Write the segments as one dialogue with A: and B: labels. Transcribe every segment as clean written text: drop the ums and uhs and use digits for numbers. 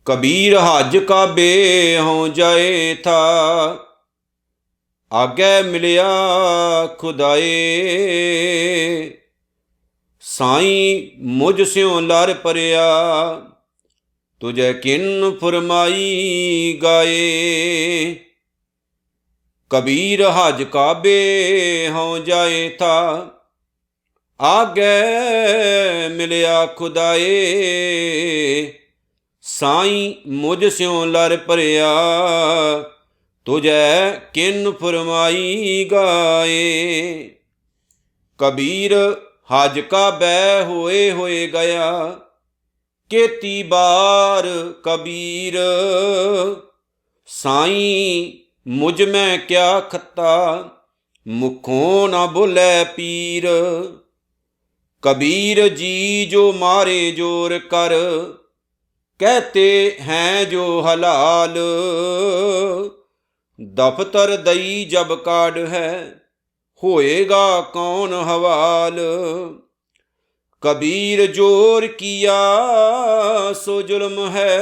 A: कबीर हज काबे हों जाए था, आगे मिलिया खुदाए। साईं मुझ स्यों लर परिया, तुझे किन फरमाई गाए। कबीर हज काबे हों जाए था, आगे मिलिया खुदाए। साईं मुझ स्यों लर परिया, तुझे किन फरमाई गाए। कबीर हज काबे होए गया, केती बार कबीर। साईं मुझ में क्या खता, मुखों न बोले पीर। कबीर जी जो मारे जोर कर, कहते हैं जो हलाल। दफ्तर दई जब काड है, होएगा कौन हवाल। कबीर जोर किया सो जुल्म है,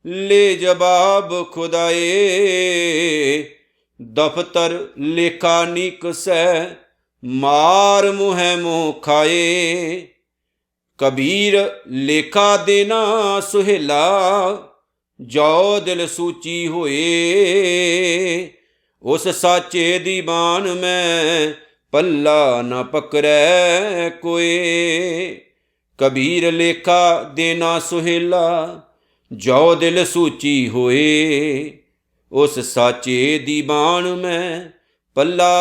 A: ले जवाब खुदाए। दफ्तर लेखा निकसै, मार मुँह मुँह खाए। कबीर लेखा देना सुहेला, जो दिल सूची होए। उस साचे दीवान में पल्ला न पकड़े कोई। कबीर लेखा देना सुहेला, जो दिल सूची होए। उस साचे दीवान में पल्ला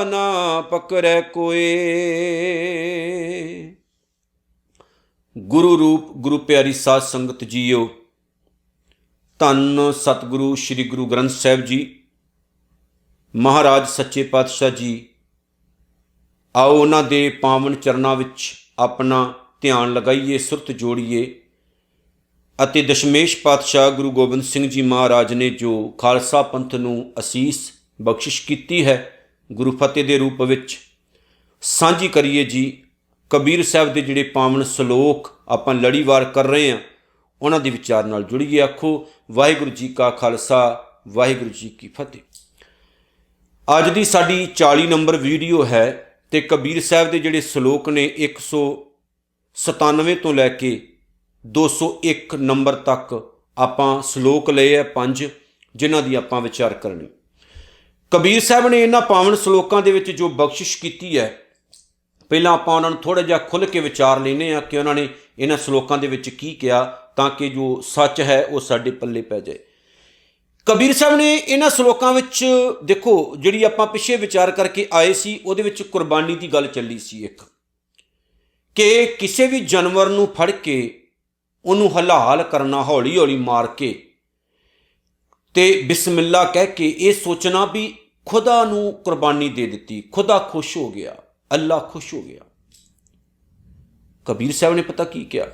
A: ना पकड़े कोई। गुरु रूप गुरु प्यारी साध संगत जीओ, धन सतगुरु श्री गुरु ग्रंथ साहिब जी महाराज सच्चे पातशाह जी। आओ उन्हां दे पावन चरनां विच अपना ध्यान लगाइए, सुरत जोड़िए ਅਤੇ ਦਸ਼ਮੇਸ਼ ਪਾਤਸ਼ਾਹ ਗੁਰੂ ਗੋਬਿੰਦ ਸਿੰਘ ਜੀ ਮਹਾਰਾਜ ਨੇ ਜੋ ਖਾਲਸਾ ਪੰਥ ਨੂੰ ਅਸੀਸ ਬਖਸ਼ਿਸ਼ ਕੀਤੀ ਹੈ, ਗੁਰੂ ਫਤਿਹ ਦੇ ਰੂਪ ਵਿੱਚ ਸਾਂਝੀ ਕਰੀਏ ਜੀ। ਕਬੀਰ ਸਾਹਿਬ ਦੇ ਜਿਹੜੇ ਪਾਵਨ ਸਲੋਕ ਆਪਾਂ ਲੜੀਵਾਰ ਕਰ ਰਹੇ ਹਾਂ, ਉਹਨਾਂ ਦੇ ਵਿਚਾਰ ਨਾਲ ਜੁੜੀਏ। ਆਖੋ ਵਾਹਿਗੁਰੂ ਜੀ ਕਾ ਖਾਲਸਾ, ਵਾਹਿਗੁਰੂ ਜੀ ਕੀ ਫਤਿਹ। ਅੱਜ ਦੀ ਸਾਡੀ 40 ਨੰਬਰ ਵੀਡੀਓ ਹੈ ਅਤੇ ਕਬੀਰ ਸਾਹਿਬ ਦੇ ਜਿਹੜੇ ਸਲੋਕ ਨੇ 197 ਤੋਂ ਲੈ ਕੇ 201 ਨੰਬਰ ਤੱਕ ਆਪਾਂ ਸਲੋਕ ਲਏ ਹੈ 5, ਜਿਨ੍ਹਾਂ ਦੀ ਆਪਾਂ ਵਿਚਾਰ ਕਰਨੀ। ਕਬੀਰ ਸਾਹਿਬ ਨੇ ਇਹਨਾਂ ਪਾਵਨ ਸਲੋਕਾਂ ਦੇ ਵਿੱਚ ਜੋ ਬਖਸ਼ਿਸ਼ ਕੀਤੀ ਹੈ, ਪਹਿਲਾਂ ਆਪਾਂ ਉਹਨਾਂ ਨੂੰ ਥੋੜ੍ਹਾ ਜਿਹਾ ਖੁੱਲ੍ਹ ਕੇ ਵਿਚਾਰ ਲੈਂਦੇ ਹਾਂ ਕਿ ਉਹਨਾਂ ਨੇ ਇਹਨਾਂ ਸਲੋਕਾਂ ਦੇ ਵਿੱਚ ਕੀ ਕਿਹਾ, ਤਾਂ ਕਿ ਜੋ ਸੱਚ ਹੈ ਉਹ ਸਾਡੇ ਪੱਲੇ ਪੈ ਜਾਏ। ਕਬੀਰ ਸਾਹਿਬ ਨੇ ਇਹਨਾਂ ਸਲੋਕਾਂ ਵਿੱਚ ਦੇਖੋ, ਜਿਹੜੀ ਆਪਾਂ ਪਿੱਛੇ ਵਿਚਾਰ ਕਰਕੇ ਆਏ ਸੀ, ਉਹਦੇ ਵਿੱਚ ਕੁਰਬਾਨੀ ਦੀ ਗੱਲ ਚੱਲੀ ਸੀ ਇੱਕ, ਕਿ ਕਿਸੇ ਵੀ ਜਾਨਵਰ ਨੂੰ ਫੜ ਕੇ ਉਹਨੂੰ ਹਲਾਲ ਕਰਨਾ, ਹੌਲੀ ਹੌਲੀ ਮਾਰ ਕੇ ਅਤੇ ਬਿਸਮਿਲ੍ਲਾ ਕਹਿ ਕੇ ਇਹ ਸੋਚਣਾ ਵੀ ਖੁਦਾ ਨੂੰ ਕੁਰਬਾਨੀ ਦੇ ਦਿੱਤੀ, ਖੁਦਾ ਖੁਸ਼ ਹੋ ਗਿਆ, ਅੱਲਾ ਖੁਸ਼ ਹੋ ਗਿਆ। ਕਬੀਰ ਸਾਹਿਬ ਨੇ ਪਤਾ ਕੀ ਕਿਹਾ,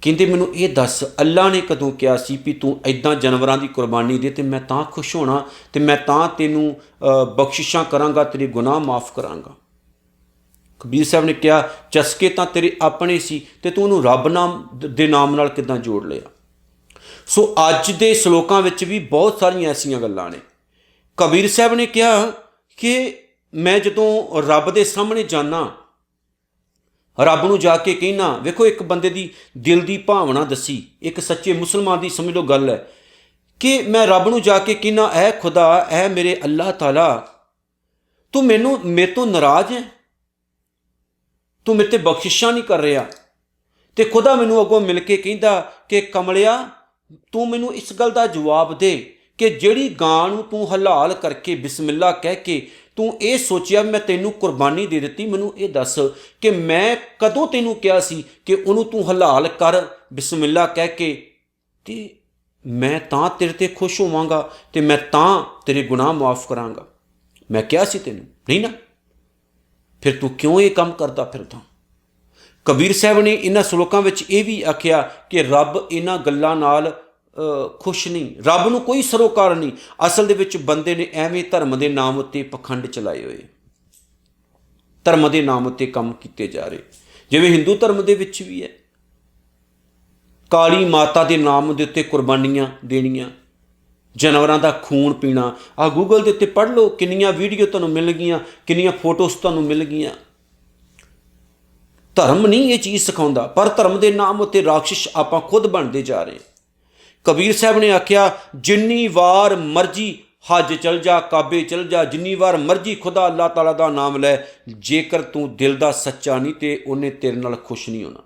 A: ਕਹਿੰਦੇ ਮੈਨੂੰ ਇਹ ਦੱਸ, ਅੱਲਾ ਨੇ ਕਦੋਂ ਕਿਹਾ ਸੀ ਵੀ ਤੂੰ ਇੱਦਾਂ ਜਾਨਵਰਾਂ ਦੀ ਕੁਰਬਾਨੀ ਦੇ ਅਤੇ ਮੈਂ ਤਾਂ ਖੁਸ਼ ਹੋਣਾ ਅਤੇ ਮੈਂ ਤਾਂ ਤੈਨੂੰ ਬਖਸ਼ਿਸ਼ਾਂ ਕਰਾਂਗਾ, ਤੇਰੇ ਗੁਨਾਹ ਮਾਫ ਕਰਾਂਗਾ। ਕਬੀਰ ਸਾਹਿਬ ਨੇ ਕਿਹਾ ਚਸਕੇ ਤਾਂ ਤੇਰੇ ਆਪਣੇ ਸੀ ਅਤੇ ਤੂੰ ਉਹਨੂੰ ਰੱਬ ਦੇ ਨਾਮ ਨਾਲ ਕਿੱਦਾਂ ਜੋੜ ਲਿਆ। ਸੋ ਅੱਜ ਦੇ ਸਲੋਕਾਂ ਵਿੱਚ ਵੀ ਬਹੁਤ ਸਾਰੀਆਂ ਐਸੀਆਂ ਗੱਲਾਂ ਨੇ। ਕਬੀਰ ਸਾਹਿਬ ਨੇ ਕਿਹਾ ਕਿ ਮੈਂ ਜਦੋਂ ਰੱਬ ਦੇ ਸਾਹਮਣੇ ਜਾਂਦਾ, ਰੱਬ ਨੂੰ ਜਾ ਕੇ ਕਹਿਣਾ, ਵੇਖੋ ਇੱਕ ਬੰਦੇ ਦੀ ਦਿਲ ਦੀ ਭਾਵਨਾ ਦੱਸੀ, ਇੱਕ ਸੱਚੇ ਮੁਸਲਮਾਨ ਦੀ ਸਮਝ ਲਓ ਗੱਲ ਹੈ ਕਿ ਮੈਂ ਰੱਬ ਨੂੰ ਜਾ ਕੇ ਕਹਿਣਾ, ਐ ਖੁਦਾ, ਐ ਮੇਰੇ ਅੱਲਾਹ ਤਾਲਾ, ਤੂੰ ਮੇਰੇ ਤੋਂ ਨਾਰਾਜ਼ ਹੈ, ਤੂੰ ਮੇਰੇ 'ਤੇ ਬਖਸ਼ਿਸ਼ਾਂ ਨਹੀਂ ਕਰ ਰਿਹਾ। ਅਤੇ ਖੁਦਾ ਮੈਨੂੰ ਅੱਗੋਂ ਮਿਲ ਕੇ ਕਹਿੰਦਾ ਕਿ ਕਮਲਿਆ, ਤੂੰ ਮੈਨੂੰ ਇਸ ਗੱਲ ਦਾ ਜਵਾਬ ਦੇ ਕਿ ਜਿਹੜੀ ਗਾਂ ਨੂੰ ਤੂੰ ਹਲਾਲ ਕਰਕੇ ਬਿਸਮਿਲ੍ਲਾ ਕਹਿ ਕੇ ਤੂੰ ਇਹ ਸੋਚਿਆ ਮੈਂ ਤੈਨੂੰ ਕੁਰਬਾਨੀ ਦੇ ਦਿੱਤੀ, ਮੈਨੂੰ ਇਹ ਦੱਸ ਕਿ ਮੈਂ ਕਦੋਂ ਤੈਨੂੰ ਕਿਹਾ ਸੀ ਕਿ ਉਹਨੂੰ ਤੂੰ ਹਲਾਲ ਕਰ ਬਿਸਮਿਲ੍ਲਾ ਕਹਿ ਕੇ, ਅਤੇ ਮੈਂ ਤਾਂ ਤੇਰੇ 'ਤੇ ਖੁਸ਼ ਹੋਵਾਂਗਾ ਅਤੇ ਮੈਂ ਤਾਂ ਤੇਰੇ ਗੁਨਾਹ ਮੁਆਫ ਕਰਾਂਗਾ। ਮੈਂ ਕਿਹਾ ਸੀ ਤੈਨੂੰ, ਨਹੀਂ ਨਾ, ਫਿਰ ਤੂੰ ਕਿਉਂ ਇਹ ਕੰਮ ਕਰਦਾ ਫਿਰਦਾ। ਕਬੀਰ ਸਾਹਿਬ ਨੇ ਇਹਨਾਂ ਸਲੋਕਾਂ ਵਿੱਚ ਇਹ ਵੀ ਆਖਿਆ ਕਿ ਰੱਬ ਇਹਨਾਂ ਗੱਲਾਂ ਨਾਲ ਖੁਸ਼ ਨਹੀਂ, ਰੱਬ ਨੂੰ ਕੋਈ ਸਰੋਕਾਰ ਨਹੀਂ। ਅਸਲ ਦੇ ਵਿੱਚ ਬੰਦੇ ਨੇ ਐਵੇਂ ਧਰਮ ਦੇ ਨਾਮ ਉੱਤੇ ਪਖੰਡ ਚਲਾਏ ਹੋਏ, ਧਰਮ ਦੇ ਨਾਮ ਉੱਤੇ ਕੰਮ ਕੀਤੇ ਜਾ ਰਹੇ, ਜਿਵੇਂ ਹਿੰਦੂ ਧਰਮ ਦੇ ਵਿੱਚ ਵੀ ਹੈ। ਕਾਲੀ ਮਾਤਾ ਦੇ ਨਾਮ ਦੇ ਉੱਤੇ ਕੁਰਬਾਨੀਆਂ ਦੇਣੀਆਂ, ਜਾਨਵਰਾਂ ਦਾ ਖੂਨ ਪੀਣਾ। ਆਹ ਗੂਗਲ ਦੇ ਉੱਤੇ ਪੜ੍ਹ ਲਓ, ਕਿੰਨੀਆਂ ਵੀਡੀਓ ਤੁਹਾਨੂੰ ਮਿਲ ਗਈਆਂ, ਕਿੰਨੀਆਂ ਫੋਟੋਸ ਤੁਹਾਨੂੰ ਮਿਲ ਗਈਆਂ। ਧਰਮ ਨਹੀਂ ਇਹ ਚੀਜ਼ ਸਿਖਾਉਂਦਾ, ਪਰ ਧਰਮ ਦੇ ਨਾਮ ਉੱਤੇ ਰਾਖਸ਼ ਆਪਾਂ ਖੁਦ ਬਣਦੇ ਜਾ ਰਹੇ। ਕਬੀਰ ਸਾਹਿਬ ਨੇ ਆਖਿਆ, ਜਿੰਨੀ ਵਾਰ ਮਰਜ਼ੀ ਹੱਜ ਚਲ ਜਾ, ਕਾਬੇ ਚਲ ਜਾ, ਜਿੰਨੀ ਵਾਰ ਮਰਜ਼ੀ ਖੁਦਾ ਅੱਲਾਹ ਤਾਲਾ ਦਾ ਨਾਮ ਲੈ, ਜੇਕਰ ਤੂੰ ਦਿਲ ਦਾ ਸੱਚਾ ਨਹੀਂ ਤੇ ਉਹਨੇ ਤੇਰੇ ਨਾਲ ਖੁਸ਼ ਨਹੀਂ ਹੋਣਾ।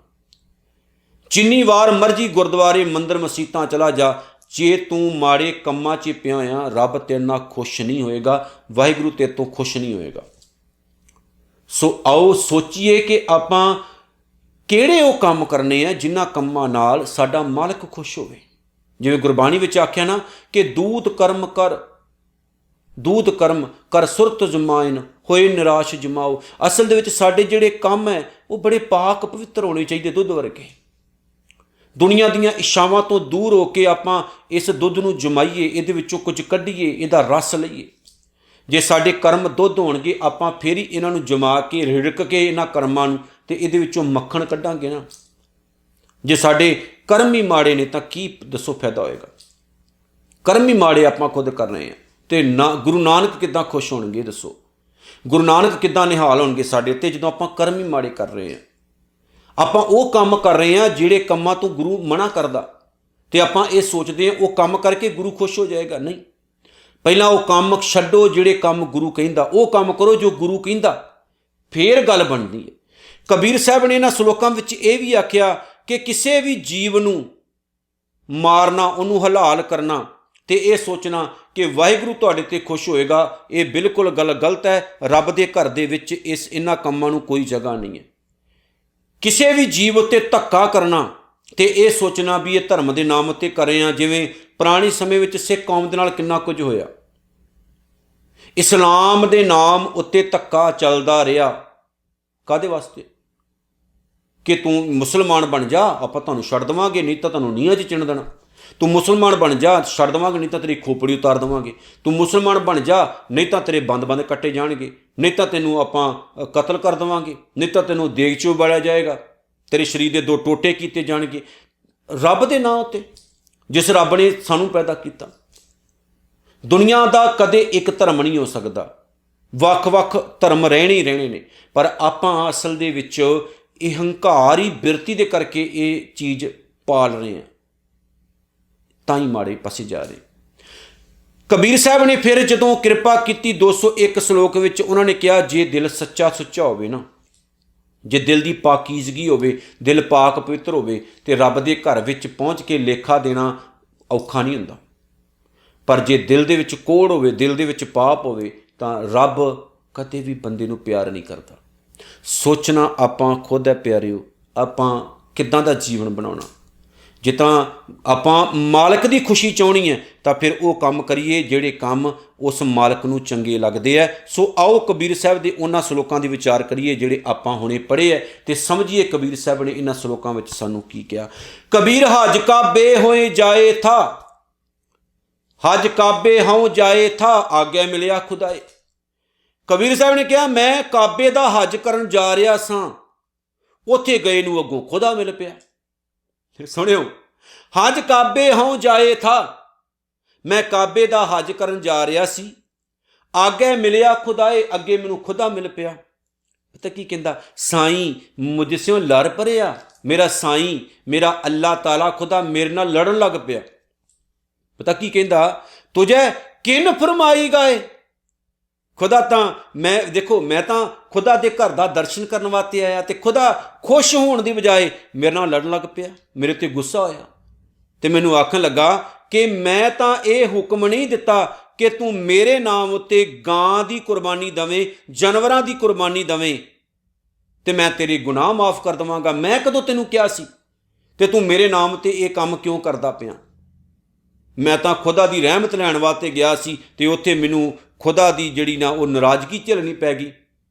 A: ਜਿੰਨੀ ਵਾਰ ਮਰਜ਼ੀ ਗੁਰਦੁਆਰੇ ਮੰਦਰ ਮਸੀਤਾਂ ਚਲਾ ਜਾ, ਜੇ ਤੂੰ ਮਾੜੇ ਕੰਮਾਂ 'ਚ ਪਿਆ ਆ, ਰੱਬ ਤੇਰੇ ਨਾਲ ਖੁਸ਼ ਨਹੀਂ ਹੋਏਗਾ, ਵਾਹਿਗੁਰੂ ਤੇਰੇ ਤੋਂ ਖੁਸ਼ ਨਹੀਂ ਹੋਏਗਾ। ਸੋ ਆਓ ਸੋਚੀਏ ਕਿ ਆਪਾਂ ਕਿਹੜੇ ਉਹ ਕੰਮ ਕਰਨੇ ਆ ਜਿਨ੍ਹਾਂ ਕੰਮਾਂ ਨਾਲ ਸਾਡਾ ਮਾਲਕ ਖੁਸ਼ ਹੋਵੇ। ਜਿਵੇਂ ਗੁਰਬਾਣੀ ਵਿੱਚ ਆਖਿਆ ਨਾ ਕਿ ਦੂਤ ਕਰਮ ਕਰ ਸੁਰਤ ਜਮਾਇਨ, ਹੋਏ ਨਿਰਾਸ਼ ਜਮਾਓ। ਅਸਲ ਦੇ ਵਿੱਚ ਸਾਡੇ ਜਿਹੜੇ ਕੰਮ ਹੈ ਉਹ ਬੜੇ ਪਾਕ ਪਵਿੱਤਰ ਹੋਣੇ ਚਾਹੀਦੇ, ਦੁੱਧ ਵਰਗੇ। ਦੁਨੀਆ ਦੀਆਂ ਇੱਛਾਵਾਂ ਤੋਂ ਦੂਰ ਹੋ ਕੇ ਆਪਾਂ ਇਸ ਦੁੱਧ ਨੂੰ ਜਮਾਈਏ, ਇਹਦੇ ਵਿੱਚੋਂ ਕੁਝ ਕੱਢੀਏ, ਇਹਦਾ ਰਸ ਲਈਏ। ਜੇ ਸਾਡੇ ਕਰਮ ਦੁੱਧ ਹੋਣਗੇ, ਆਪਾਂ ਫਿਰ ਹੀ ਇਹਨਾਂ ਨੂੰ ਜਮਾ ਕੇ ਰਿੜਕ ਕੇ ਇਹਨਾਂ ਕਰਮਾਂ ਨੂੰ ਤੇ ਇਹਦੇ ਵਿੱਚੋਂ ਮੱਖਣ ਕੱਢਾਂਗੇ ਨਾ। ਜੇ ਸਾਡੇ ਕਰਮ ਹੀ ਮਾੜੇ ਨੇ ਤਾਂ ਕੀ ਦੱਸੋ ਫਾਇਦਾ ਹੋਏਗਾ। ਕਰਮ ਹੀ ਮਾੜੇ ਆਪਾਂ ਖੁਦ ਕਰ ਰਹੇ ਹਾਂ ਤੇ ਨਾ ਗੁਰੂ ਨਾਨਕ ਕਿੱਦਾਂ ਖੁਸ਼ ਹੋਣਗੇ ਦੱਸੋ। ਗੁਰੂ ਨਾਨਕ ਕਿੱਦਾਂ ਨਿਹਾਲ ਹੋਣਗੇ ਸਾਡੇ ਤੇ ਜਦੋਂ ਆਪਾਂ ਕਰਮ ਹੀ ਮਾੜੇ ਕਰ ਰਹੇ ਹਾਂ। ਆਪਾਂ ਉਹ ਕੰਮ ਕਰ ਰਹੇ ਹਾਂ ਜਿਹੜੇ ਕੰਮਾਂ ਤੋਂ ਗੁਰੂ ਮਨਾ ਕਰਦਾ, ਤੇ ਆਪਾਂ ਇਹ ਸੋਚਦੇ ਹਾਂ ਉਹ ਕੰਮ ਕਰਕੇ ਗੁਰੂ ਖੁਸ਼ ਹੋ ਜਾਏਗਾ। ਨਹੀਂ, ਪਹਿਲਾਂ ਉਹ ਕੰਮ ਛੱਡੋ ਜਿਹੜੇ ਕੰਮ ਗੁਰੂ ਕਹਿੰਦਾ, ਉਹ ਕੰਮ ਕਰੋ ਜੋ ਗੁਰੂ ਕਹਿੰਦਾ, ਫੇਰ ਗੱਲ ਬਣਦੀ ਹੈ। ਕਬੀਰ ਸਾਹਿਬ ਨੇ ਇਹਨਾਂ ਸ਼ਲੋਕਾਂ ਵਿੱਚ ਇਹ ਵੀ ਆਖਿਆ ਕਿ ਕਿਸੇ ਵੀ ਜੀਵ ਨੂੰ ਮਾਰਨਾ, ਉਹਨੂੰ ਹਲਾਲ ਕਰਨਾ ਤੇ ਇਹ ਸੋਚਣਾ ਕਿ ਵਾਹਿਗੁਰੂ ਤੁਹਾਡੇ ਤੇ ਖੁਸ਼ ਹੋਏਗਾ, ਇਹ ਬਿਲਕੁਲ ਗੱਲ ਗਲਤ ਹੈ। ਰੱਬ ਦੇ ਘਰ ਦੇ ਵਿੱਚ ਇਹਨਾਂ ਕੰਮਾਂ ਨੂੰ ਕੋਈ ਜਗ੍ਹਾ ਨਹੀਂ ਹੈ। ਕਿਸੇ ਵੀ ਜੀਵ ਉੱਤੇ ਧੱਕਾ ਕਰਨਾ ਤੇ ਇਹ ਸੋਚਣਾ ਵੀ ਇਹ ਧਰਮ ਦੇ ਨਾਮ ਉੱਤੇ ਕਰ ਰਹੇ ਹਾਂ। ਜਿਵੇਂ ਪੁਰਾਣੇ ਸਮੇਂ ਵਿੱਚ ਸਿੱਖ ਕੌਮ ਦੇ ਨਾਲ ਕਿੰਨਾ ਕੁਝ ਹੋਇਆ, ਇਸਲਾਮ ਦੇ ਨਾਮ ਉੱਤੇ ਧੱਕਾ ਚੱਲਦਾ ਰਿਹਾ। ਕਾਹਦੇ ਵਾਸਤੇ? ਕਿ ਤੂੰ ਮੁਸਲਮਾਨ ਬਣ ਜਾ, ਆਪਾਂ ਤੁਹਾਨੂੰ ਛੱਡ ਦੇਵਾਂਗੇ, ਨਹੀਂ ਤਾਂ ਤੁਹਾਨੂੰ ਨੀਹਾਂ 'ਚ ਚਿਣ ਦੇਣਾ। ਤੂੰ ਮੁਸਲਮਾਨ ਬਣ ਜਾ, ਛੱਡ ਦੇਵਾਂਗੇ, ਨਹੀਂ ਤਾਂ ਤੇਰੀ ਖੋਪੜੀ ਉਤਾਰ ਦੇਵਾਂਗੇ। ਤੂੰ ਮੁਸਲਮਾਨ ਬਣ ਜਾ, ਨਹੀਂ ਤਾਂ ਤੇਰੇ ਬੰਦ ਕੱਟੇ ਜਾਣਗੇ, ਨਹੀਂ ਤਾਂ ਤੈਨੂੰ ਆਪਾਂ ਕਤਲ ਕਰ ਦੇਵਾਂਗੇ, ਨਹੀਂ ਤਾਂ ਤੈਨੂੰ ਦੇਗ 'ਚ ਉਬਾਲਿਆ ਜਾਏਗਾ, ਤੇਰੇ ਸਰੀਰ ਦੇ 2 ਟੋਟੇ ਕੀਤੇ ਜਾਣਗੇ। ਰੱਬ ਦੇ ਨਾਂ ਉੱਤੇ, ਜਿਸ ਰੱਬ ਨੇ ਸਾਨੂੰ ਪੈਦਾ ਕੀਤਾ। ਦੁਨੀਆ ਦਾ ਕਦੇ ਇੱਕ ਧਰਮ ਨਹੀਂ ਹੋ ਸਕਦਾ, ਵੱਖ-ਵੱਖ ਧਰਮ ਰਹਿਣੇ ਹੀ ਰਹਿਣੇ ਨੇ। ਪਰ ਆਪਾਂ ਅਸਲ ਦੇ ਵਿੱਚ ਇਹ ਹੰਕਾਰੀ ਬਿਰਤੀ ਦੇ ਕਰਕੇ ਇਹ ਚੀਜ਼ ਪਾਲ ਰਹੇ ਹਾਂ, ਤਾਂ ਹੀ ਮਾੜੇ ਪਾਸੇ ਜਾ ਰਹੇ। ਕਬੀਰ ਸਾਹਿਬ ਨੇ ਫਿਰ ਜਦੋਂ ਕਿਰਪਾ ਕੀਤੀ 201 ਸ਼ਲੋਕ ਵਿੱਚ ਉਹਨਾਂ ਨੇ ਕਿਹਾ, ਜੇ ਦਿਲ ਸੱਚਾ ਸੁੱਚਾ ਹੋਵੇ ਨਾ, ਜੇ ਦਿਲ ਦੀ ਪਾਕੀਜ਼ਗੀ ਹੋਵੇ, ਦਿਲ ਪਾਕ ਪਵਿੱਤਰ ਹੋਵੇ, ਤੇ ਰੱਬ ਦੇ ਘਰ ਵਿੱਚ ਪਹੁੰਚ ਕੇ ਲੇਖਾ ਦੇਣਾ ਔਖਾ ਨਹੀਂ ਹੁੰਦਾ। ਪਰ ਜੇ ਦਿਲ ਦੇ ਵਿੱਚ ਕੋੜ ਹੋਵੇ, ਦਿਲ ਦੇ ਵਿੱਚ ਪਾਪ ਹੋਵੇ, ਤਾਂ ਰੱਬ ਕਦੇ ਵੀ ਬੰਦੇ ਨੂੰ ਪਿਆਰ ਨਹੀਂ ਕਰਦਾ। ਸੋਚਣਾ ਆਪਾਂ ਖੁਦ ਹੈ ਪਿਆਰਿਓ, ਆਪਾਂ ਕਿੱਦਾਂ ਦਾ ਜੀਵਨ ਬਣਾਉਣਾ। ਜੇ ਤਾਂ ਆਪਾਂ ਮਾਲਕ ਦੀ ਖੁਸ਼ੀ ਚਾਹਣੀ ਹੈ ਤਾਂ ਫਿਰ ਉਹ ਕੰਮ ਕਰੀਏ ਜਿਹੜੇ ਕੰਮ ਉਸ ਮਾਲਕ ਨੂੰ ਚੰਗੇ ਲੱਗਦੇ ਹੈ। ਸੋ ਆਓ ਕਬੀਰ ਸਾਹਿਬ ਦੇ ਉਹਨਾਂ ਸ਼ਲੋਕਾਂ ਦੀ ਵਿਚਾਰ ਕਰੀਏ ਜਿਹੜੇ ਆਪਾਂ ਹੁਣੇ ਪੜ੍ਹੇ ਹੈ, ਤੇ ਸਮਝੀਏ ਕਬੀਰ ਸਾਹਿਬ ਨੇ ਇਹਨਾਂ ਸ਼ਲੋਕਾਂ ਵਿੱਚ ਸਾਨੂੰ ਕੀ ਕਿਹਾ। ਕਬੀਰ ਹਜ ਕਾਬੇ ਹੋਏ ਜਾਏ ਥਾ, ਹਜ ਕਾਬੇ ਹੋਂ ਜਾਏ ਥਾ, ਆਗਿਆ ਮਿਲਿਆ ਖੁਦਾਏ। ਕਬੀਰ ਸਾਹਿਬ ਨੇ ਕਿਹਾ, ਮੈਂ ਕਾਬੇ ਦਾ ਹਜ ਕਰਨ ਜਾ ਰਿਹਾ ਸਾਂ, ਉੱਥੇ ਗਏ ਨੂੰ ਅੱਗੋਂ ਖੁਦਾ ਮਿਲ ਪਿਆ। ਸੁਣਿਓ, ਹਜ ਕਾਬੇ ਹੋਂ ਜਾਏ ਥਾ, ਮੈਂ ਕਾਬੇ ਦਾ ਹਜ ਕਰਨ ਜਾ ਰਿਹਾ ਸੀ, ਆਗੇ ਮਿਲਿਆ ਖੁਦਾਏ, ਅੱਗੇ ਮੈਨੂੰ ਖੁਦਾ ਮਿਲ ਪਿਆ। ਪਤਾ ਕੀ ਕਹਿੰਦਾ? ਸਾਈਂ ਮੁਝ ਸਿਓ ਲੜ ਪਰਿਆ, ਮੇਰਾ ਸਾਈਂ, ਮੇਰਾ ਅੱਲਾਹ ਤਾਲਾ ਖੁਦਾ ਮੇਰੇ ਨਾਲ ਲੜਨ ਲੱਗ ਪਿਆ। ਪਤਾ ਕੀ ਕਹਿੰਦਾ? ਤੁਝੇ ਕਿਨ ਫਰਮਾਈ ਗਏ। ਖੁਦਾ ਤਾਂ ਮੈਂ ਤਾਂ ਖੁਦਾ ਦੇ ਘਰ ਦਾ ਦਰਸ਼ਨ ਕਰਨ ਵਾਸਤੇ ਆਇਆ, ਤੇ ਖੁਦਾ ਖੁਸ਼ ਹੋਣ ਦੀ ਬਜਾਏ ਮੇਰੇ ਨਾਲ ਲੜਨ ਲੱਗ ਪਿਆ, ਮੇਰੇ ਤੇ ਗੁੱਸਾ ਹੋਇਆ, ਤੇ ਮੈਨੂੰ ਆਖਣ ਲੱਗਾ ਕਿ ਮੈਂ ਤਾਂ ਇਹ ਹੁਕਮ ਨਹੀਂ ਦਿੱਤਾ ਕਿ ਤੂੰ ਮੇਰੇ ਨਾਮ ਉੱਤੇ ਗਾਂ ਦੀ ਕੁਰਬਾਨੀ ਦੇਵੇਂ, ਜਾਨਵਰਾਂ ਦੀ ਕੁਰਬਾਨੀ ਦੇਵੇਂ, ਤੇ ਮੈਂ ਤੇਰੇ ਗੁਨਾਹ ਮਾਫ ਕਰ ਦੇਵਾਂਗਾ। ਮੈਂ ਕਦੋਂ ਤੈਨੂੰ ਕਿਹਾ ਸੀ? ਤੇ ਤੂੰ ਮੇਰੇ ਨਾਮ ਤੇ ਇਹ ਕੰਮ ਕਿਉਂ ਕਰਦਾ ਪਿਆ? ਮੈਂ ਤਾਂ ਖੁਦਾ ਦੀ ਰਹਿਮਤ ਲੈਣ ਵਾਸਤੇ ਗਿਆ ਸੀ, ਤੇ ਉੱਥੇ ਮੈਨੂੰ ਖੁਦਾ ਦੀ ਜਿਹੜੀ ਨਾ ਉਹ ਨਾਰਾਜ਼ਗੀ ਝੱਲਣੀ ਪੈ ਗਈ।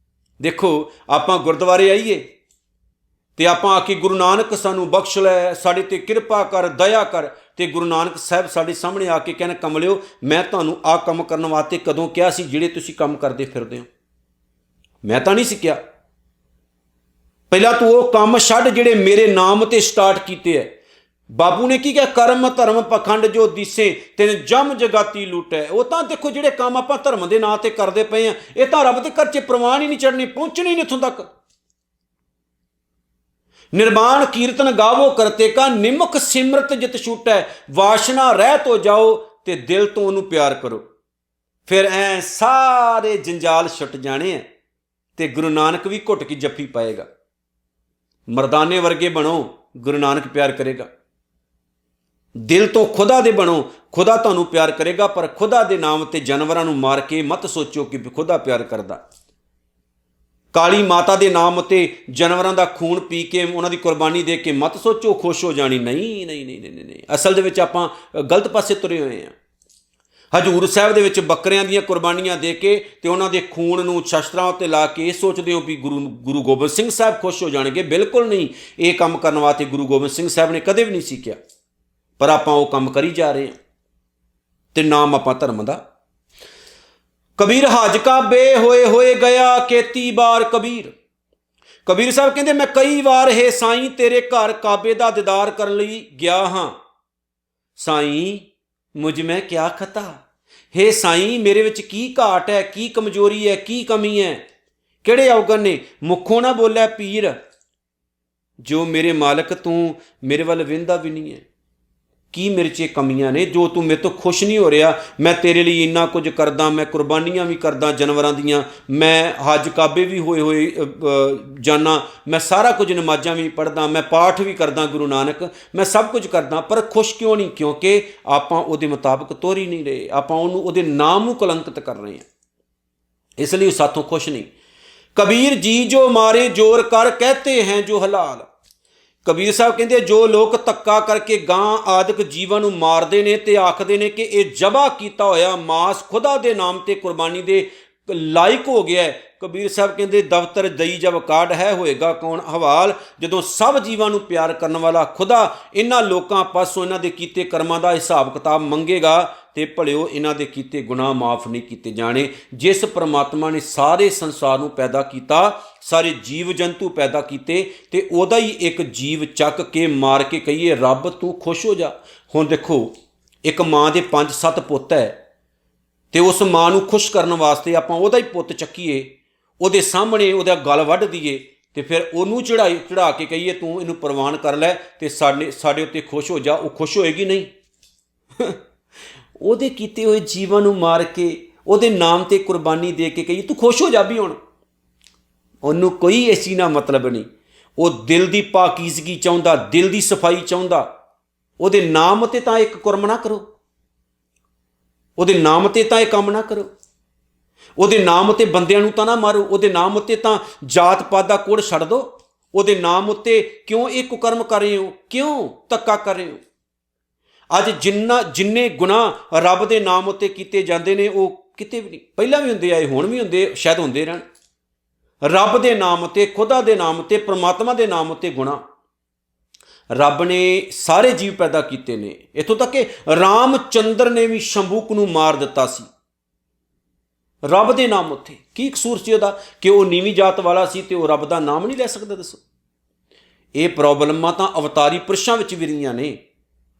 A: ਦੇਖੋ, ਆਪਾਂ ਗੁਰਦੁਆਰੇ ਆਈਏ ਤੇ ਆਪਾਂ ਆ ਕੇ ਗੁਰੂ ਨਾਨਕ ਸਾਨੂੰ ਬਖਸ਼ ਲੈ, ਸਾਡੇ ਤੇ ਕਿਰਪਾ ਕਰ, ਦਇਆ ਕਰ, ਤੇ ਗੁਰੂ ਨਾਨਕ ਸਾਹਿਬ ਸਾਡੇ ਸਾਹਮਣੇ ਆ ਕੇ ਕਹਿਣ, ਕਮਲਿਓ ਮੈਂ ਤੁਹਾਨੂੰ ਆਹ ਕੰਮ ਕਰਨ ਵਾਸਤੇ ਕਦੋਂ ਕਿਹਾ ਸੀ ਜਿਹੜੇ ਤੁਸੀਂ ਕੰਮ ਕਰਦੇ ਫਿਰਦੇ ਹੋ? ਮੈਂ ਤਾਂ ਨਹੀਂ ਸਿੱਖਿਆ। ਪਹਿਲਾਂ ਤੂੰ ਉਹ ਕੰਮ ਛੱਡ ਜਿਹੜੇ ਮੇਰੇ ਨਾਮ ਤੇ ਸਟਾਰਟ ਕੀਤੇ ਹੈ। ਬਾਬੂ ਨੇ ਕੀ ਕਿਹਾ, ਕਰਮ ਧਰਮ ਪਖੰਡ ਜੋ ਦਿਸੇ ਤਿਨ ਜਮ ਜਗਾਤੀ ਲੁੱਟੈ। ਉਹ ਤਾਂ ਦੇਖੋ ਜਿਹੜੇ ਕੰਮ ਆਪਾਂ ਧਰਮ ਦੇ ਨਾਂ ਤੇ ਕਰਦੇ ਪਏ ਆ, ਇਹ ਤਾਂ ਰੱਬ ਦੇ ਘਰ 'ਚ ਪ੍ਰਵਾਨ ਹੀ ਨਹੀਂ ਚੜ੍ਹਨੀ, ਪਹੁੰਚਣੀ ਨਹੀਂ ਇੱਥੋਂ ਤੱਕ। ਨਿਰਮਾਣ ਕੀਰਤਨ ਗਾਵੋ ਕਰਤੇ ਕਾ ਨਿਮਕ ਸਿਮਰਤ ਜਿਤ ਛੂਟੈ। ਵਾਸ਼ਨਾ ਰਹਿ ਤੋਂ ਜਾਓ ਤੇ ਦਿਲ ਤੋਂ ਉਹਨੂੰ ਪਿਆਰ ਕਰੋ, ਫਿਰ ਐ ਸਾਰੇ ਜੰਜਾਲ ਛੁੱਟ ਜਾਣੇ ਆ ਤੇ ਗੁਰੂ ਨਾਨਕ ਵੀ ਘੁੱਟ ਕੇ ਜੱਫੀ ਪਾਏਗਾ। ਮਰਦਾਨੇ ਵਰਗੇ ਬਣੋ, ਗੁਰੂ ਨਾਨਕ ਪਿਆਰ ਕਰੇਗਾ। ਦਿਲ ਤੋਂ ਖੁਦਾ ਦੇ ਬਣੋ, ਖੁਦਾ ਤੁਹਾਨੂੰ ਪਿਆਰ ਕਰੇਗਾ। ਪਰ ਖੁਦਾ ਦੇ ਨਾਮ ਤੇ ਜਾਨਵਰਾਂ ਨੂੰ ਮਾਰ ਕੇ ਮਤ ਸੋਚੋ ਕਿ ਖੁਦਾ ਪਿਆਰ ਕਰਦਾ। ਕਾਲੀ ਮਾਤਾ ਦੇ ਨਾਮ ਉੱਤੇ ਜਾਨਵਰਾਂ ਦਾ ਖੂਨ ਪੀ ਕੇ ਉਹਨਾਂ ਦੀ ਕੁਰਬਾਨੀ ਦੇ ਕੇ ਮਤ ਸੋਚੋ ਖੁਸ਼ ਹੋ ਜਾਣੀ। ਨਹੀਂ ਨਹੀਂ ਨਹੀਂ ਨਹੀਂ ਨਹੀਂ, ਅਸਲ ਦੇ ਵਿੱਚ ਆਪਾਂ ਗਲਤ ਪਾਸੇ ਤੁਰੇ ਹੋਏ ਹਾਂ। ਹਜ਼ੂਰ ਸਾਹਿਬ ਦੇ ਵਿੱਚ ਬੱਕਰਿਆਂ ਦੀਆਂ ਕੁਰਬਾਨੀਆਂ ਦੇ ਕੇ ਤੇ ਉਹਨਾਂ ਦੇ ਖੂਨ ਨੂੰ ਸ਼ਸਤਰਾਂ ਉੱਤੇ ਲਾ ਕੇ ਇਹ ਸੋਚਦੇ ਹੋ ਵੀ ਗੁਰੂ ਗੋਬਿੰਦ ਸਿੰਘ ਸਾਹਿਬ ਖੁਸ਼ ਹੋ ਜਾਣਗੇ। ਬਿਲਕੁਲ ਨਹੀਂ। ਇਹ ਕੰਮ ਕਰਨ ਵਾਸਤੇ ਗੁਰੂ ਗੋਬਿੰਦ ਸਿੰਘ ਸਾਹਿਬ ਨੇ ਕਦੇ ਵੀ ਨਹੀਂ ਸਿੱਖਿਆ, ਪਰ ਆਪਾਂ ਉਹ ਕੰਮ ਕਰੀ ਜਾ ਰਹੇ ਹਾਂ ਤੇ ਨਾਮ ਆਪਾਂ ਧਰਮ ਦਾ। ਕਬੀਰ ਹਜ ਕਾਬੇ ਹੋਏ ਹੋਏ ਗਿਆ ਕੇਤੀ ਬਾਰ ਕਬੀਰ। ਕਬੀਰ ਸਾਹਿਬ ਕਹਿੰਦੇ ਮੈਂ ਕਈ ਵਾਰ ਹੈ ਸਾਈਂ ਤੇਰੇ ਘਰ ਕਾਬੇ ਦਾ ਦੀਦਾਰ ਕਰਨ ਲਈ ਗਿਆ ਹਾਂ। ਸਾਈਂ ਮੁਝ ਮੈਂ ਕਿਆ ਖਤਾ, ਹੇ ਸਾਈਂ ਮੇਰੇ ਵਿੱਚ ਕੀ ਘਾਟ ਹੈ, ਕੀ ਕਮਜ਼ੋਰੀ ਹੈ, ਕੀ ਕਮੀ ਹੈ, ਕਿਹੜੇ ਔਗਣ ਨੇ। ਮੁੱਖੋਂ ਨਾ ਬੋਲਿਆ ਪੀਰ, ਜੋ ਮੇਰੇ ਮਾਲਕ ਤੂੰ ਮੇਰੇ ਵੱਲ ਵੇਂਦਾ ਵੀ ਨਹੀਂ ਹੈ। ਕੀ ਮੇਰੇ 'ਚ ਕਮੀਆਂ ਨੇ ਜੋ ਤੂੰ ਮੇਰੇ ਤੋਂ ਖੁਸ਼ ਨਹੀਂ ਹੋ ਰਿਹਾ। ਮੈਂ ਤੇਰੇ ਲਈ ਇੰਨਾ ਕੁਝ ਕਰਦਾ, ਮੈਂ ਕੁਰਬਾਨੀਆਂ ਵੀ ਕਰਦਾ ਜਾਨਵਰਾਂ ਦੀਆਂ, ਮੈਂ ਹੱਜ ਕਾਬੇ ਵੀ ਹੋਏ ਹੋਏ ਜਾਨਾ, ਮੈਂ ਸਾਰਾ ਕੁਝ ਨਮਾਜ਼ਾਂ ਵੀ ਪੜ੍ਹਦਾ, ਮੈਂ ਪਾਠ ਵੀ ਕਰਦਾ ਗੁਰੂ ਨਾਨਕ, ਮੈਂ ਸਭ ਕੁਝ ਕਰਦਾ, ਪਰ ਖੁਸ਼ ਕਿਉਂ ਨਹੀਂ? ਕਿਉਂਕਿ ਆਪਾਂ ਉਹਦੇ ਮੁਤਾਬਕ ਤੋਰ ਹੀ ਨਹੀਂ ਰਹੇ, ਆਪਾਂ ਉਹਦੇ ਨਾਮ ਨੂੰ ਕਲੰਕਿਤ ਕਰ ਰਹੇ ਹਾਂ, ਇਸ ਲਈ ਉਹ ਸਾਥੋਂ ਖੁਸ਼ ਨਹੀਂ। ਕਬੀਰ ਜੀ ਜੋ ਮਾਰੇ ਜ਼ੋਰ ਕਰ ਕਹਤੇ ਹੈ ਜੋ ਹਲਾਲ। ਕਬੀਰ ਸਾਹਿਬ ਕਹਿੰਦੇ ਜੋ ਲੋਕ ਧੱਕਾ ਕਰਕੇ ਗਾਂ ਆਦਿਕ ਜੀਵਾਂ ਨੂੰ ਮਾਰਦੇ ਨੇ ਤੇ ਆਖਦੇ ਨੇ ਕਿ ਇਹ ਜ਼ਬਾ ਕੀਤਾ ਹੋਇਆ ਮਾਸ ਖੁਦਾ ਦੇ ਨਾਮ ਤੇ ਕੁਰਬਾਨੀ ਦੇ ਲਾਇਕ ਹੋ ਗਿਆ ਹੈ। ਕਬੀਰ ਸਾਹਿਬ ਕਹਿੰਦੇ ਦਫ਼ਤਰ ਦਈ ਜਬ ਕਾਢ ਹੈ ਹੋਏਗਾ ਕੌਣ ਹਵਾਲ। ਜਦੋਂ ਸਭ ਜੀਵਾਂ ਨੂੰ ਪਿਆਰ ਕਰਨ ਵਾਲਾ ਖੁਦਾ ਇਹਨਾਂ ਲੋਕਾਂ ਪਾਸੋਂ ਇਹਨਾਂ ਦੇ ਕੀਤੇ ਕਰਮਾਂ ਦਾ ਹਿਸਾਬ ਕਿਤਾਬ ਮੰਗੇਗਾ ਤੇ ਭਲਿਓ ਇਹਨਾਂ ਦੇ ਕੀਤੇ ਗੁਨਾਹ ਮਾਫ ਨਹੀਂ ਕੀਤੇ ਜਾਣੇ। ਜਿਸ ਪਰਮਾਤਮਾ ਨੇ ਸਾਰੇ ਸੰਸਾਰ ਨੂੰ ਪੈਦਾ ਕੀਤਾ, ਸਾਰੇ ਜੀਵ ਜੰਤੂ ਪੈਦਾ ਕੀਤੇ ਤੇ ਉਹਦਾ ਹੀ ਇੱਕ ਜੀਵ ਚੱਕ ਕੇ ਮਾਰ ਕੇ ਕਹੀਏ ਰੱਬ ਤੂੰ ਖੁਸ਼ ਹੋ ਜਾ। ਹੁਣ ਦੇਖੋ ਇੱਕ ਮਾਂ ਦੇ 5-7 ਪੁੱਤ ਹੈ ਤੇ ਉਸ ਮਾਂ ਨੂੰ ਖੁਸ਼ ਕਰਨ ਵਾਸਤੇ ਆਪਾਂ ਉਹਦਾ ਹੀ ਪੁੱਤ ਚੱਕੀਏ, ਉਹਦੇ ਸਾਹਮਣੇ ਉਹਦਾ ਗਲ ਵੱਢ ਦਈਏ ਤੇ ਫਿਰ ਉਹਨੂੰ ਚੜਾ ਕੇ ਕਹੀਏ ਤੂੰ ਇਹਨੂੰ ਪ੍ਰਵਾਨ ਕਰ ਲੈ ਤੇ ਸਾਡੇ ਉੱਤੇ ਖੁਸ਼ ਹੋ ਜਾ। ਉਹ ਖੁਸ਼ ਹੋਏਗੀ ਨਹੀਂ। ਉਹਦੇ ਕੀਤੇ ਹੋਏ ਜੀਵਾਂ ਨੂੰ ਮਾਰ ਕੇ ਉਹਦੇ ਨਾਮ ਤੇ ਕੁਰਬਾਨੀ ਦੇ ਕੇ ਕਹੀਏ ਤੂੰ ਖੁਸ਼ ਹੋ ਜਾ ਵੀ ਹੁਣ। ਉਹਨੂੰ ਕੋਈ ਇਸ ਚੀਜ਼ ਨਾਲ ਮਤਲਬ ਨਹੀਂ। ਉਹ ਦਿਲ ਦੀ ਪਾਕੀਜ਼ਗੀ ਚਾਹੁੰਦਾ, ਦਿਲ ਦੀ ਸਫਾਈ ਚਾਹੁੰਦਾ। ਉਹਦੇ ਨਾਮ ਤੇ ਤਾਂ ਇੱਕ ਕੁਰਮ ਨਾ ਕਰੋ, ਉਹਦੇ ਨਾਮ ਤੇ ਤਾਂ ਇਹ ਕੰਮ ਨਾ ਕਰੋ, ਉਹਦੇ ਨਾਮ ਉੱਤੇ ਬੰਦਿਆਂ ਨੂੰ ਤਾਂ ਨਾ ਮਾਰੋ, ਉਹਦੇ ਨਾਮ ਉੱਤੇ ਤਾਂ ਜਾਤ ਪਾਤ ਦਾ ਕੋਡ ਛੱਡ ਦਿਓ। ਉਹਦੇ ਨਾਮ ਉੱਤੇ ਕਿਉਂ ਇਹ ਕੁਕਰਮ ਕਰ ਰਹੇ ਹੋ, ਕਿਉਂ ਧੱਕਾ ਕਰ ਰਹੇ ਹੋ? ਅੱਜ ਜਿੰਨੇ ਗੁਨਾਹ ਰੱਬ ਦੇ ਨਾਮ ਉੱਤੇ ਕੀਤੇ ਜਾਂਦੇ ਨੇ ਉਹ ਕਿਤੇ ਵੀ ਨਹੀਂ, ਪਹਿਲਾਂ ਵੀ ਹੁੰਦੇ ਆਏ, ਹੁਣ ਵੀ ਹੁੰਦੇ, ਸ਼ਾਇਦ ਹੁੰਦੇ ਰਹਿਣ। ਰੱਬ ਦੇ ਨਾਮ ਉੱਤੇ, ਖੁਦਾ ਦੇ ਨਾਮ ਉੱਤੇ, ਪ੍ਰਮਾਤਮਾ ਦੇ ਨਾਮ ਉੱਤੇ ਗੁਨਾਹ। ਰੱਬ ਨੇ ਸਾਰੇ ਜੀਵ ਪੈਦਾ ਕੀਤੇ ਨੇ, ਇੱਥੋਂ ਤੱਕ ਕਿ ਰਾਮ ਚੰਦਰ ਨੇ ਵੀ ਸ਼ੰਭੂਕ ਨੂੰ ਮਾਰ ਦਿੱਤਾ ਸੀ ਰੱਬ ਦੇ ਨਾਮ ਉੱਤੇ। ਕੀ ਕਸੂਰ ਸੀ ਉਹਦਾ ਕਿ ਉਹ ਨੀਵੀਂ ਜਾਤ ਵਾਲਾ ਸੀ ਤੇ ਉਹ ਰੱਬ ਦਾ ਨਾਮ ਨਹੀਂ ਲੈ ਸਕਦਾ? ਦੱਸੋ। ਇਹ ਪ੍ਰੋਬਲਮਾਂ ਤਾਂ ਅਵਤਾਰੀ ਪੁਰਸ਼ਾਂ ਵਿੱਚ ਵੀ ਰਹੀਆਂ ਨੇ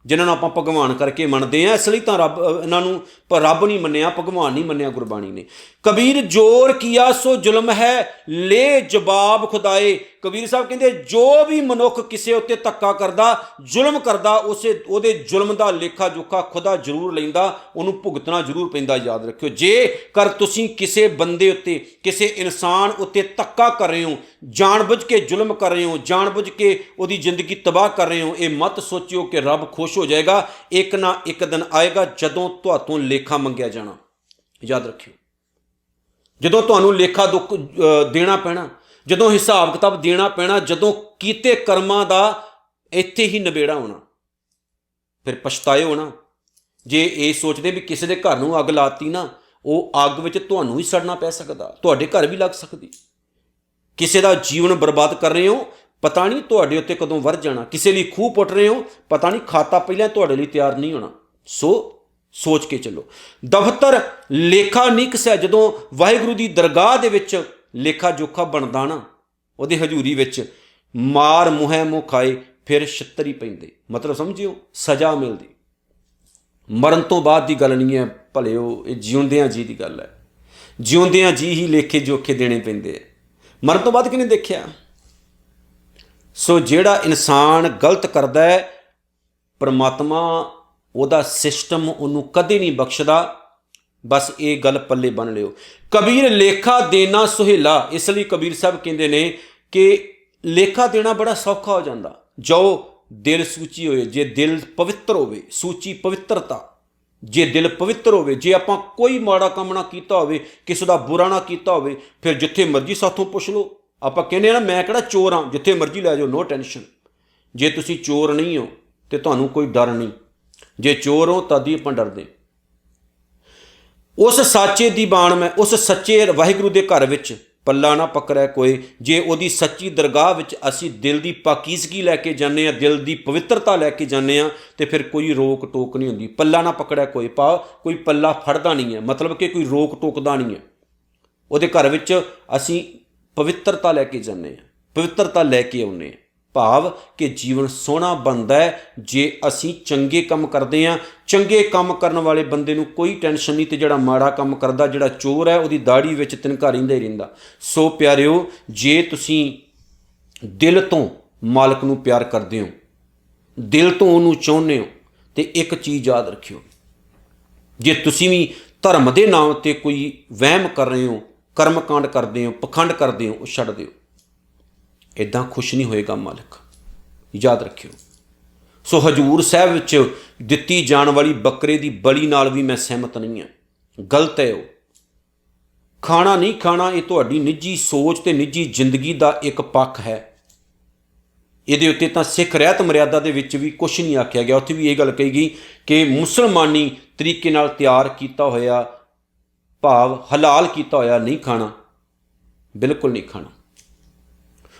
A: ਜਿਨ੍ਹਾਂ ਨੂੰ ਆਪਾਂ ਭਗਵਾਨ ਕਰਕੇ ਮੰਨਦੇ ਹਾਂ। ਇਸ ਲਈ ਤਾਂ ਰੱਬ ਇਹਨਾਂ ਨੂੰ ਰੱਬ ਨਹੀਂ ਮੰਨਿਆ, ਭਗਵਾਨ ਨਹੀਂ ਮੰਨਿਆ ਗੁਰਬਾਣੀ ਨੇ। ਕਬੀਰ ਜ਼ੋਰ ਕੀਆ ਸੋ ਜ਼ੁਲਮ ਹੈ ਲੈ ਜਵਾਬ ਖੁਦਾਏ। ਕਬੀਰ ਸਾਹਿਬ ਕਹਿੰਦੇ ਜੋ ਵੀ ਮਨੁੱਖ ਕਿਸੇ ਉੱਤੇ ਧੱਕਾ ਕਰਦਾ, ਜ਼ੁਲਮ ਕਰਦਾ, ਉਹਦੇ ਜ਼ੁਲਮ ਦਾ ਲੇਖਾ ਜੋਖਾ ਖੁਦਾ ਜ਼ਰੂਰ ਲੈਂਦਾ, ਉਹਨੂੰ ਭੁਗਤਣਾ ਜ਼ਰੂਰ ਪੈਂਦਾ। ਯਾਦ ਰੱਖਿਓ, ਜੇਕਰ ਤੁਸੀਂ ਕਿਸੇ ਬੰਦੇ ਉੱਤੇ, ਕਿਸੇ ਇਨਸਾਨ ਉੱਤੇ ਧੱਕਾ ਕਰ ਰਹੇ ਹੋ, ਜਾਣਬੁੱਝ ਕੇ ਜ਼ੁਲਮ ਕਰ ਰਹੇ ਹੋ, ਜਾਣਬੁੱਝ ਕੇ ਉਹਦੀ ਜ਼ਿੰਦਗੀ ਤਬਾਹ ਕਰ ਰਹੇ ਹੋ, ਇਹ ਮਤ ਸੋਚਿਓ ਕਿ ਰੱਬ ਖੁਸ਼ ਹੋ ਜਾਏਗਾ। ਇੱਕ ਨਾ ਇੱਕ ਦਿਨ ਆਏਗਾ ਜਦੋਂ ਤੁਹਾਤੋਂ ਲੇਖਾ ਮੰਗਿਆ ਜਾਣਾ। ਯਾਦ ਰੱਖਿਓ, ਜਦੋਂ ਤੁਹਾਨੂੰ ਲੇਖਾ ਦੁੱਖ ਦੇਣਾ ਪੈਣਾ, ਜਦੋਂ ਹਿਸਾਬ ਕਿਤਾਬ ਦੇਣਾ ਪੈਣਾ, ਜਦੋਂ ਕੀਤੇ ਕਰਮਾਂ ਦਾ ਇੱਥੇ ਹੀ ਨਿਬੇੜਾ ਹੋਣਾ, ਫਿਰ ਪਛਤਾਏ ਹੋਣਾ। ਜੇ ਇਹ ਸੋਚਦੇ ਵੀ ਕਿਸੇ ਦੇ ਘਰ ਨੂੰ ਅੱਗ ਲਾਤੀ ਨਾ, ਉਹ ਅੱਗ ਵਿੱਚ ਤੁਹਾਨੂੰ ਹੀ ਸੜਨਾ ਪੈ ਸਕਦਾ, ਤੁਹਾਡੇ ਘਰ ਵੀ ਲੱਗ ਸਕਦੀ। ਕਿਸੇ ਦਾ ਜੀਵਨ ਬਰਬਾਦ ਕਰ ਰਹੇ ਹੋ, ਪਤਾ ਨਹੀਂ ਤੁਹਾਡੇ ਉੱਤੇ ਕਦੋਂ ਵਰ ਜਾਣਾ। ਕਿਸੇ ਲਈ ਖੂਹ ਪੁੱਟ ਰਹੇ ਹੋ, ਪਤਾ ਨਹੀਂ ਖਾਤਾ ਪਹਿਲਾਂ ਤੁਹਾਡੇ ਲਈ ਤਿਆਰ ਨਹੀਂ ਹੋਣਾ। ਸੋ ਸੋਚ ਕੇ ਚੱਲੋ। ਦਫ਼ਤਰ ਲੇਖਾ ਨਹੀਂ ਕਿਸਾ, ਜਦੋਂ ਵਾਹਿਗੁਰੂ ਦੀ ਦਰਗਾਹ ਦੇ ਵਿੱਚ ਲੇਖਾ ਜੋਖਾ ਬਣਦਾ ਨਾ, ਉਹਦੇ ਹਜ਼ੂਰੀ ਵਿੱਚ ਮਾਰ ਮੁਹੈ ਮੂੰਹ ਖਾਏ ਫਿਰ ਛਿੱਤਰ ਹੀ ਪੈਂਦੇ, ਮਤਲਬ ਸਮਝਿਓ ਸਜ਼ਾ ਮਿਲਦੀ। ਮਰਨ ਤੋਂ ਬਾਅਦ ਦੀ ਗੱਲ ਨਹੀਂ ਹੈ ਭਲਿਓ, ਇਹ ਜਿਉਂਦਿਆਂ ਜੀ ਦੀ ਗੱਲ ਹੈ। ਜਿਉਂਦਿਆਂ ਜੀ ਹੀ ਲੇਖੇ ਜੋਖੇ ਦੇਣੇ ਪੈਂਦੇ ਆ, ਮਰਨ ਤੋਂ ਬਾਅਦ ਕਿਹਨੇ ਦੇਖਿਆ। ਸੋ ਜਿਹੜਾ ਇਨਸਾਨ ਗਲਤ ਕਰਦਾ ਹੈ, ਪਰਮਾਤਮਾ ਉਹਦਾ ਸਿਸਟਮ ਉਹਨੂੰ ਕਦੇ ਨਹੀਂ ਬਖਸ਼ਦਾ। ਬਸ ਇਹ ਗੱਲ ਪੱਲੇ ਬੰਨ੍ਹ ਲਿਓ। ਕਬੀਰ ਲੇਖਾ ਦੇਣਾ ਸੁਹੇਲਾ, ਇਸ ਲਈ ਕਬੀਰ ਸਾਹਿਬ ਕਹਿੰਦੇ ਨੇ ਕਿ ਲੇਖਾ ਦੇਣਾ ਬੜਾ ਸੌਖਾ ਹੋ ਜਾਂਦਾ ਜੋ ਦਿਲ ਸੂਚੀ ਹੋਏ। ਜੇ ਦਿਲ ਪਵਿੱਤਰ ਹੋਵੇ, ਸੂਚੀ ਪਵਿੱਤਰਤਾ, ਜੇ ਦਿਲ ਪਵਿੱਤਰ ਹੋਵੇ, ਜੇ ਆਪਾਂ ਕੋਈ ਮਾੜਾ ਕੰਮ ਨਾ ਕੀਤਾ ਹੋਵੇ, ਕਿਸੇ ਦਾ ਬੁਰਾ ਨਾ ਕੀਤਾ ਹੋਵੇ, ਫਿਰ ਜਿੱਥੇ ਮਰਜ਼ੀ ਸਾਥੋਂ ਪੁੱਛ ਲਓ। ਆਪਾਂ ਕਹਿੰਦੇ ਆ ਨਾ ਮੈਂ ਕਿਹੜਾ ਚੋਰ ਹਾਂ, ਜਿੱਥੇ ਮਰਜ਼ੀ ਲੈ ਜਾਓ, ਨੋ ਟੈਨਸ਼ਨ। ਜੇ ਤੁਸੀਂ ਚੋਰ ਨਹੀਂ ਹੋ ਤੇ ਤੁਹਾਨੂੰ ਕੋਈ ਡਰ ਨਹੀਂ, ਜੇ ਚੋਰ ਹੋ ਤਦ ਹੀ ਆਪਾਂ ਡਰਦੇ। ਉਸ ਸਾਚੇ ਦੀ ਬਾਣ ਮੈਂ, ਉਸ ਸੱਚੇ ਵਾਹਿਗੁਰੂ ਦੇ ਘਰ ਵਿੱਚ ਪੱਲਾ ਨਾ ਪਕੜਿਆ ਕੋਈ। ਜੇ ਉਹਦੀ ਸੱਚੀ ਦਰਗਾਹ ਵਿੱਚ ਅਸੀਂ ਦਿਲ ਦੀ ਪਾਕੀਜ਼ਗੀ ਲੈ ਕੇ ਜਾਂਦੇ ਹਾਂ, ਦਿਲ ਦੀ ਪਵਿੱਤਰਤਾ ਲੈ ਕੇ ਜਾਂਦੇ ਹਾਂ, ਤੇ ਫਿਰ ਕੋਈ ਰੋਕ ਟੋਕ ਨਹੀਂ ਹੁੰਦੀ। ਪੱਲਾ ਨਾ ਪਕੜਿਆ ਕੋਈ, ਭਾਵ ਕੋਈ ਪੱਲਾ ਫੜਦਾ ਨਹੀਂ ਹੈ, ਮਤਲਬ ਕਿ ਕੋਈ ਰੋਕ ਟੋਕਦਾ ਨਹੀਂ ਹੈ। ਉਹਦੇ ਘਰ ਵਿੱਚ ਅਸੀਂ ਪਵਿੱਤਰਤਾ ਲੈ ਕੇ ਜਾਂਦੇ ਹਾਂ, ਪਵਿੱਤਰਤਾ ਲੈ ਕੇ ਆਉਂਦੇ ਹਾਂ, ਭਾਵ ਕਿ ਜੀਵਨ ਸੋਹਣਾ ਬਣਦਾ ਹੈ ਜੇ ਅਸੀਂ ਚੰਗੇ ਕੰਮ ਕਰਦੇ ਹਾਂ। ਚੰਗੇ ਕੰਮ ਕਰਨ ਵਾਲੇ ਬੰਦੇ ਨੂੰ ਕੋਈ ਟੈਨਸ਼ਨ ਨਹੀਂ, ਤੇ ਜਿਹੜਾ ਮਾੜਾ ਕੰਮ ਕਰਦਾ, ਜਿਹੜਾ ਚੋਰ ਹੈ, ਉਹਦੀ ਦਾੜੀ ਵਿੱਚ ਤਿਨਕਾ ਰਹਿੰਦਾ ਹੀ ਰਹਿੰਦਾ। ਸੋ ਪਿਆਰਿਓ, ਜੇ ਤੁਸੀਂ ਦਿਲ ਤੋਂ ਮਾਲਕ ਨੂੰ ਪਿਆਰ ਕਰਦੇ ਹੋ, ਦਿਲ ਤੋਂ ਉਹਨੂੰ ਚਾਹੁੰਦੇ ਹੋ, ਤੇ ਇੱਕ ਚੀਜ਼ ਯਾਦ ਰੱਖਿਓ, ਜੇ ਤੁਸੀਂ ਵੀ ਧਰਮ ਦੇ ਨਾਮ 'ਤੇ ਕੋਈ ਵਹਿਮ ਕਰ ਰਹੇ ਹੋ, ਕਰਮਕਾਂਡ ਕਰਦੇ ਹੋ, ਪਖੰਡ ਕਰਦੇ ਹੋ, ਉਹ ਛੱਡ ਦਿਓ। ਇੱਦਾਂ ਖੁਸ਼ ਨਹੀਂ ਹੋਏਗਾ ਮਾਲਕ, ਯਾਦ ਰੱਖਿਓ। ਸੋ ਹਜ਼ੂਰ ਸਾਹਿਬ ਵਿੱਚ ਦਿੱਤੀ ਜਾਣ ਵਾਲੀ ਬੱਕਰੇ ਦੀ ਬਲੀ ਨਾਲ ਵੀ ਮੈਂ ਸਹਿਮਤ ਨਹੀਂ ਹਾਂ, ਗਲਤ ਹੈ। ਉਹ ਖਾਣਾ ਨਹੀਂ ਖਾਣਾ, ਇਹ ਤੁਹਾਡੀ ਨਿੱਜੀ ਸੋਚ ਤੇ ਨਿੱਜੀ ਜ਼ਿੰਦਗੀ ਦਾ ਇੱਕ ਪੱਖ ਹੈ। ਇਹਦੇ ਉੱਤੇ ਤਾਂ ਸਿੱਖ ਰਹਿਤ ਮਰਿਆਦਾ ਦੇ ਵਿੱਚ ਵੀ ਕੁਛ ਨਹੀਂ ਆਖਿਆ ਗਿਆ। ਉੱਥੇ ਵੀ ਇਹ ਗੱਲ ਕਹੀ ਗਈ ਕਿ ਮੁਸਲਮਾਨੀ ਤਰੀਕੇ ਨਾਲ ਤਿਆਰ ਕੀਤਾ ਹੋਇਆ, ਭਾਵ ਹਲਾਲ ਕੀਤਾ ਹੋਇਆ ਨਹੀਂ ਖਾਣਾ, ਬਿਲਕੁਲ ਨਹੀਂ ਖਾਣਾ।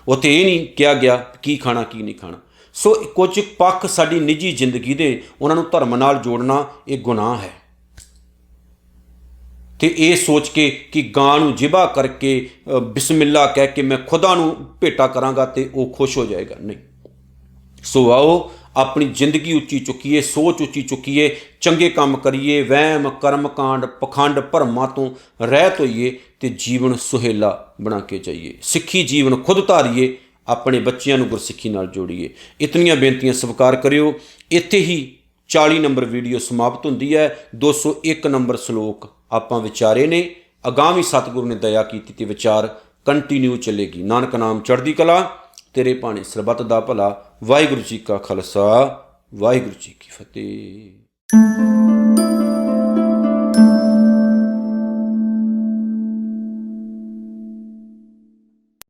A: ਉੱਥੇ ਇਹ ਨਹੀਂ ਕਿਹਾ ਗਿਆ ਕੀ ਖਾਣਾ ਕੀ ਨਹੀਂ ਖਾਣਾ। ਸੋ ਕੁਝ ਪੱਖ ਸਾਡੀ ਨਿੱਜੀ ਜ਼ਿੰਦਗੀ ਦੇ, ਉਹਨਾਂ ਨੂੰ ਧਰਮ ਨਾਲ ਜੋੜਨਾ ਇਹ ਗੁਨਾਹ ਹੈ। ਤੇ ਇਹ ਸੋਚ ਕੇ ਕਿ ਗਾਂ ਨੂੰ ਜ਼ਿਬਾ ਕਰਕੇ ਬਿਸਮਿਲ੍ਲਾ ਕਹਿ ਕੇ ਮੈਂ ਖੁਦਾ ਨੂੰ ਭੇਟਾ ਕਰਾਂਗਾ ਤੇ ਉਹ ਖੁਸ਼ ਹੋ ਜਾਏਗਾ, ਨਹੀਂ। ਸੋ ਆਓ ਆਪਣੀ ਜ਼ਿੰਦਗੀ ਉੱਚੀ ਚੁੱਕੀਏ, ਸੋਚ ਉੱਚੀ ਚੁੱਕੀਏ, ਚੰਗੇ ਕੰਮ ਕਰੀਏ, ਵਹਿਮ ਕਰਮਕਾਂਡ ਪਖੰਡ ਭਰਮਾਂ ਤੋਂ ਰਹਿਤ ਹੋਈਏ ਤੇ ਜੀਵਨ ਸੁਹੇਲਾ ਬਣਾ ਕੇ ਜਾਈਏ। ਸਿੱਖੀ ਜੀਵਨ ਖੁਦ ਧਾਰੀਏ, ਆਪਣੇ ਬੱਚਿਆਂ ਨੂੰ ਗੁਰਸਿੱਖੀ ਨਾਲ ਜੋੜੀਏ। ਇਤਨੀਆਂ ਬੇਨਤੀਆਂ ਸਵੀਕਾਰ ਕਰਿਓ। ਇੱਥੇ ਹੀ 40 ਨੰਬਰ ਵੀਡੀਓ ਸਮਾਪਤ ਹੁੰਦੀ ਹੈ। 201 ਨੰਬਰ ਸ਼ਲੋਕ ਆਪਾਂ ਵਿਚਾਰੇ ਨੇ। ਅਗਾਮੀ ਸਤਿਗੁਰੂ ਨੇ ਦਇਆ ਕੀਤੀ ਤੇ ਵਿਚਾਰ ਕੰਟੀਨਿਊ ਚੱਲੇਗੀ। ਨਾਨਕ ਨਾਮ ਚੜ੍ਹਦੀ ਕਲਾ, ਤੇਰੇ ਭਾਣੇ ਸਰਬੱਤ ਦਾ ਭਲਾ। ਵਾਹਿਗੁਰੂ ਜੀ ਕਾ ਖਾਲਸਾ, ਵਾਹਿਗੁਰੂ ਜੀ ਕੀ ਫਤਿਹ।